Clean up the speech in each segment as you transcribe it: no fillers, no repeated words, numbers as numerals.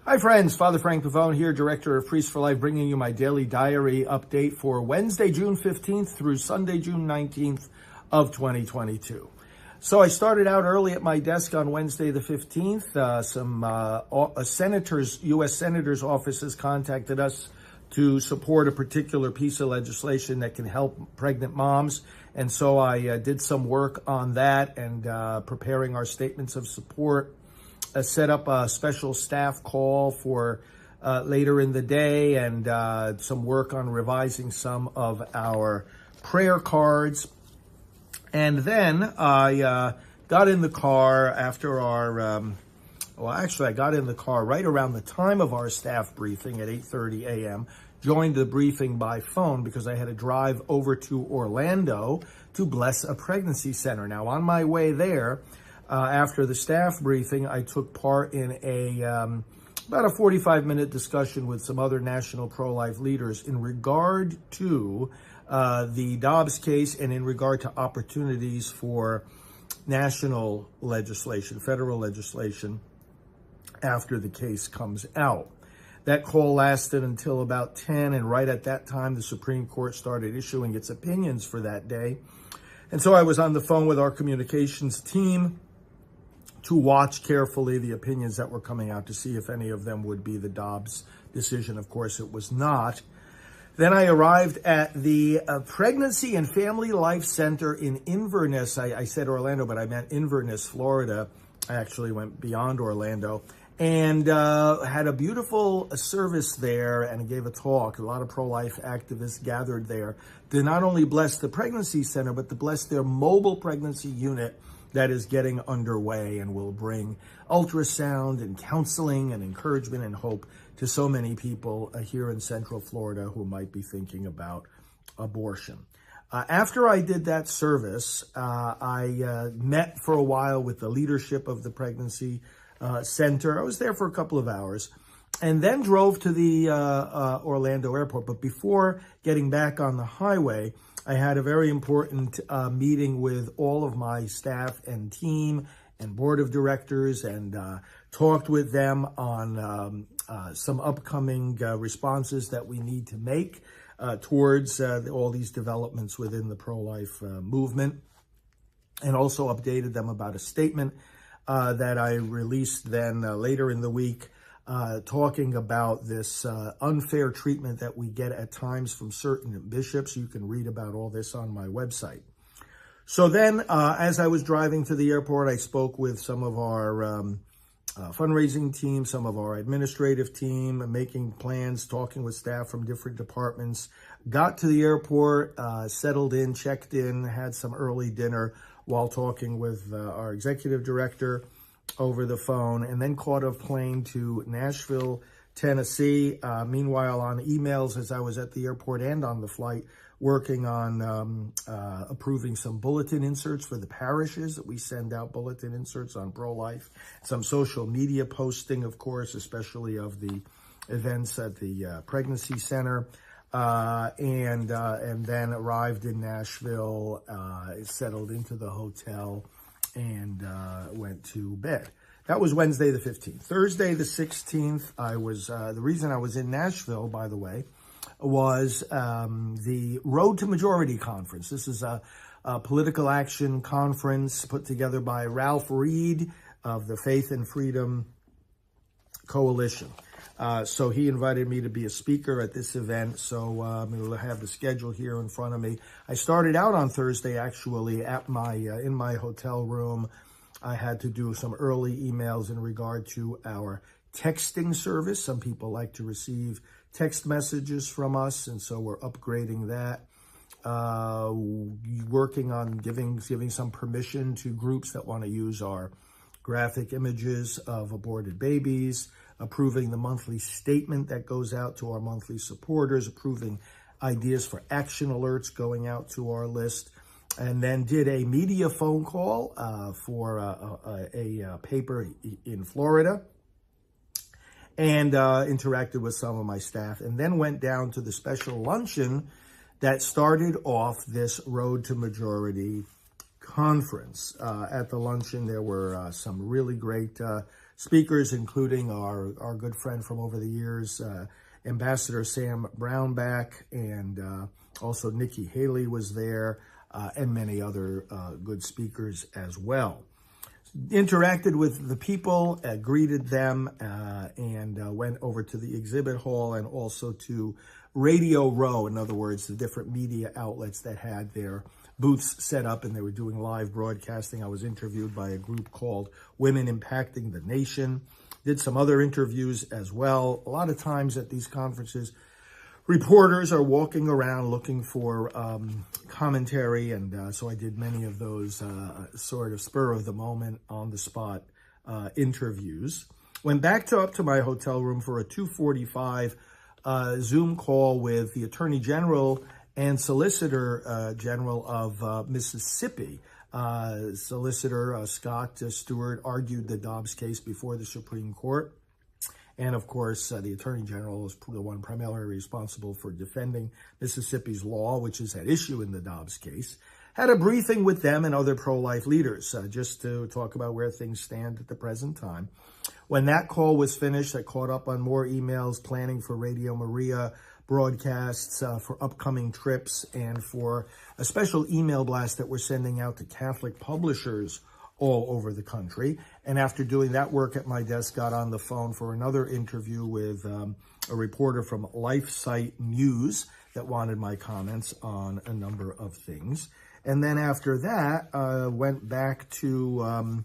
Hi friends, Father Frank Pavone here, Director of Priests for Life, bringing you my daily diary update for Wednesday, June 15th through Sunday, June 19th of 2022. So I started out early at my desk on Wednesday the 15th. U.S. Senator's office has contacted us to support a particular piece of legislation that can help pregnant moms. And so I did some work on that and preparing our statements of support. Set up a special staff call for later in the day and some work on revising some of our prayer cards. And then I got in the car after our, I got in the car right around the time of our staff briefing at 8:30 a.m., joined the briefing by phone because I had to drive over to Orlando to bless a pregnancy center. Now, on my way there, after the staff briefing, I took part in about a 45-minute discussion with some other national pro-life leaders in regard to the Dobbs case and in regard to opportunities for national legislation, federal legislation, after the case comes out. That call lasted until about 10, and right at that time, the Supreme Court started issuing its opinions for that day. And so I was on the phone with our communications team to watch carefully the opinions that were coming out to see if any of them would be the Dobbs decision. Of course, it was not. Then I arrived at the Pregnancy and Family Life Center in Inverness. I said Orlando, but I meant Inverness, Florida. I actually went beyond Orlando and had a beautiful service there and gave a talk. A lot of pro-life activists gathered there to not only bless the pregnancy center, but to bless their mobile pregnancy unit that is getting underway and will bring ultrasound and counseling and encouragement and hope to so many people here in Central Florida who might be thinking about abortion. After I did that service, I met for a while with the leadership of the pregnancy center. I was there for a couple of hours and then drove to the Orlando airport. But before getting back on the highway, I had a very important meeting with all of my staff and team and board of directors and talked with them on some upcoming responses that we need to make towards all these developments within the pro-life movement, and also updated them about a statement that I released then later in the week, talking about this unfair treatment that we get at times from certain bishops. You can read about all this on my website. So then, as I was driving to the airport, I spoke with some of our fundraising team, some of our administrative team, making plans, talking with staff from different departments. Got to the airport, settled in, checked in, had some early dinner while talking with our executive director over the phone, and then caught a plane to Nashville, Tennessee. Meanwhile, on emails as I was at the airport and on the flight, working on approving some bulletin inserts for the parishes that we send out, bulletin inserts on pro-life, some social media posting, of course, especially of the events at the pregnancy center, and then arrived in Nashville, settled into the hotel, and went to bed. That was Wednesday the 15th. Thursday the 16th, I was, the reason I was in Nashville, by the way, was the Road to Majority Conference. This is a political action conference put together by Ralph Reed of the Faith and Freedom Coalition. So he invited me to be a speaker at this event. So I'm going to have the schedule here in front of me. I started out on Thursday, actually, at my in my hotel room. I had to do some early emails in regard to our texting service. Some people like to receive text messages from us, and so we're upgrading that. Working on giving some permission to groups that want to use our graphic images of aborted babies, approving the monthly statement that goes out to our monthly supporters, approving ideas for action alerts going out to our list, and then did a media phone call for a paper in Florida, and interacted with some of my staff, and then went down to the special luncheon that started off this Road to Majority conference. At the luncheon, there were some really great speakers, including our good friend from over the years, Ambassador Sam Brownback, and also Nikki Haley was there, and many other good speakers as well. Interacted with the people, greeted them, and went over to the exhibit hall and also to Radio Row. In other words, the different media outlets that had their booths set up and they were doing live broadcasting. I was interviewed by a group called Women Impacting the Nation. Did some other interviews as well. A lot of times at these conferences, reporters are walking around looking for commentary, and so I did many of those sort of spur of the moment, on the spot interviews. Went back up to my hotel room for a 2:45 Zoom call with the Attorney General and Solicitor General of Mississippi. Solicitor Scott Stewart argued the Dobbs case before the Supreme Court. And of course, the Attorney General is the one primarily responsible for defending Mississippi's law, which is at issue in the Dobbs case. Had a briefing with them and other pro-life leaders just to talk about where things stand at the present time. When that call was finished, I caught up on more emails, planning for Radio Maria broadcasts, for upcoming trips, and for a special email blast that we're sending out to Catholic publishers all over the country. And after doing that work at my desk, got on the phone for another interview with a reporter from LifeSite News that wanted my comments on a number of things. And then after that, went back to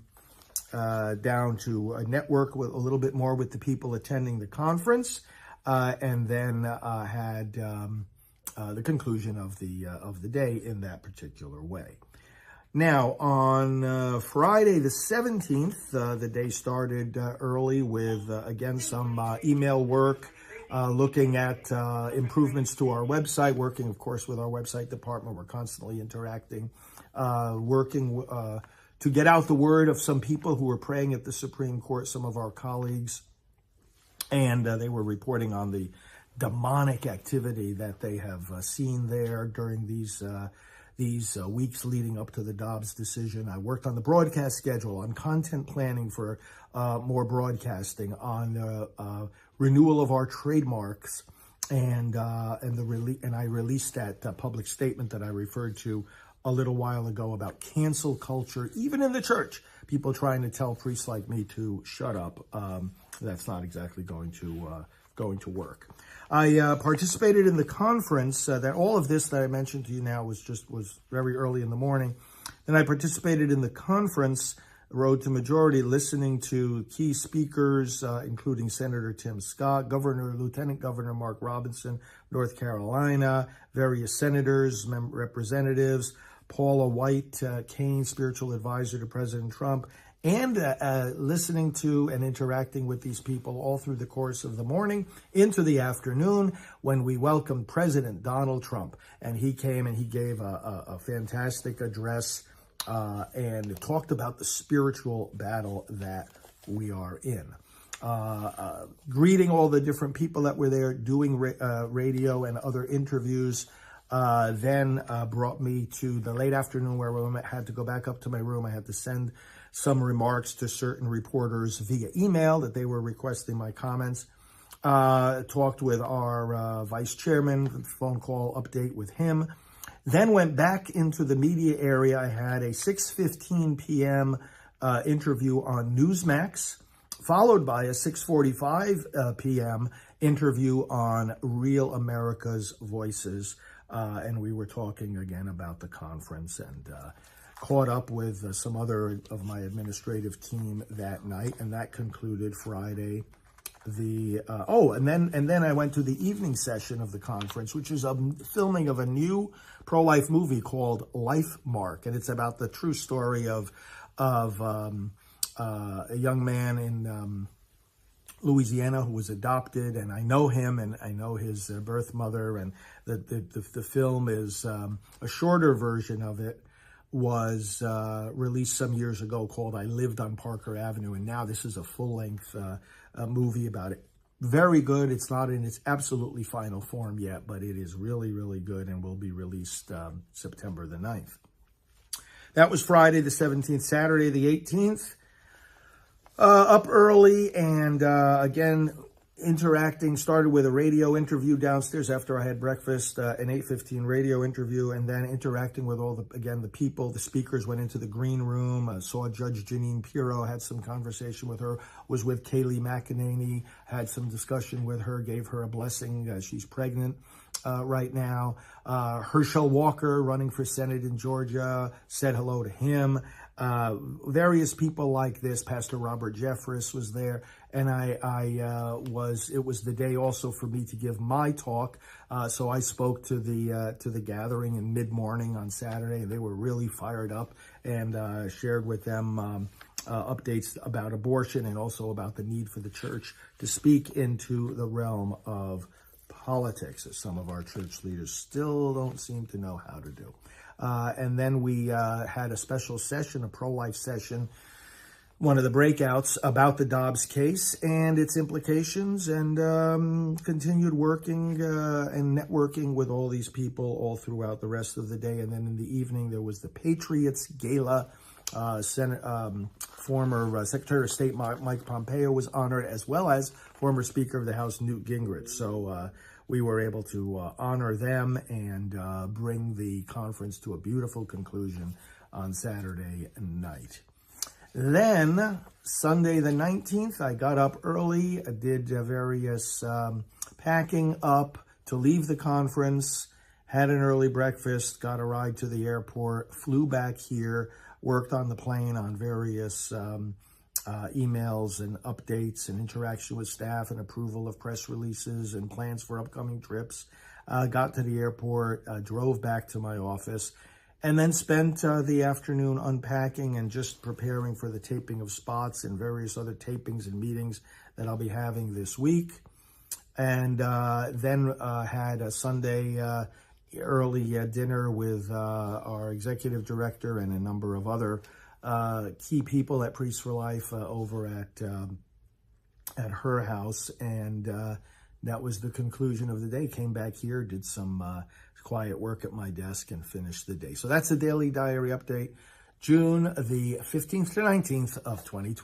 down to a network with a little bit more with the people attending the conference, and then had the conclusion of the day in that particular way. Now, on Friday the 17th, the day started early with, again, some email work, looking at improvements to our website, working, of course, with our website department. We're constantly interacting, working to get out the word of some people who were praying at the Supreme Court, some of our colleagues, and they were reporting on the demonic activity that they have seen there during these weeks leading up to the Dobbs decision. I worked on the broadcast schedule, on content planning for more broadcasting, on renewal of our trademarks, and I released that public statement that I referred to a little while ago about cancel culture, even in the church. People trying to tell priests like me to shut up. That's not exactly going to work. I participated in the conference. That all of this that I mentioned to you now was very early in the morning. And I participated in the conference, Road to Majority, listening to key speakers, including Senator Tim Scott, Lieutenant Governor Mark Robinson, North Carolina, various senators, representatives, Paula White Kane, spiritual advisor to President Trump, and listening to and interacting with these people all through the course of the morning into the afternoon, when we welcomed President Donald Trump. And he came and he gave a fantastic address and talked about the spiritual battle that we are in. Greeting all the different people that were there, doing radio and other interviews, then brought me to the late afternoon where I had to go back up to my room. I had to send some remarks to certain reporters via email that they were requesting my comments. Talked with our vice chairman, phone call update with him. Then went back into the media area. I had a 6:15 p.m. Interview on Newsmax, followed by a 6:45 p.m. interview on Real America's Voices. And we were talking again about the conference, and caught up with some other of my administrative team that night, and that concluded Friday. And then I went to the evening session of the conference, which is a filming of a new pro-life movie called Life Mark, and it's about the true story of a young man in Louisiana who was adopted, and I know him and I know his birth mother, and the film is a shorter version of it was released some years ago called I Lived on Parker Avenue, and now this is a full-length movie about it. Very good. It's not in its absolutely final form yet, but it is really, really good and will be released September the 9th. That was Friday the 17th. Saturday the 18th. Up early and again, interacting, started with a radio interview downstairs after I had breakfast, an 8:15 radio interview, and then interacting with all the people. The speakers went into the green room, saw Judge Janine Pirro, had some conversation with her, was with Kayleigh McEnany, had some discussion with her, gave her a blessing. She's pregnant right now. Herschel Walker, running for Senate in Georgia, said hello to him. Various people like this. Pastor Robert Jeffress was there, and it was the day also for me to give my talk. So I spoke to the gathering in mid-morning on Saturday. They were really fired up, and shared with them updates about abortion and also about the need for the church to speak into the realm of politics, as some of our church leaders still don't seem to know how to do. And then we had a special session, a pro-life session, one of the breakouts about the Dobbs case and its implications, and continued working and networking with all these people all throughout the rest of the day. And then in the evening, there was the Patriots Gala. Former Secretary of State Mike Pompeo was honored, as well as former Speaker of the House Newt Gingrich. So we were able to honor them and bring the conference to a beautiful conclusion on Saturday night. Then, Sunday the 19th, I got up early, did various packing up to leave the conference, had an early breakfast, got a ride to the airport, flew back here, worked on the plane on various emails and updates and interaction with staff and approval of press releases and plans for upcoming trips. Got to the airport, drove back to my office, and then spent the afternoon unpacking and just preparing for the taping of spots and various other tapings and meetings that I'll be having this week. And then had a Sunday early dinner with our executive director and a number of other key people at Priests for Life over at her house, and that was the conclusion of the day. Came back here, did some quiet work at my desk, and finished the day. So that's the Daily Diary Update, June the 15th to 19th of 2020.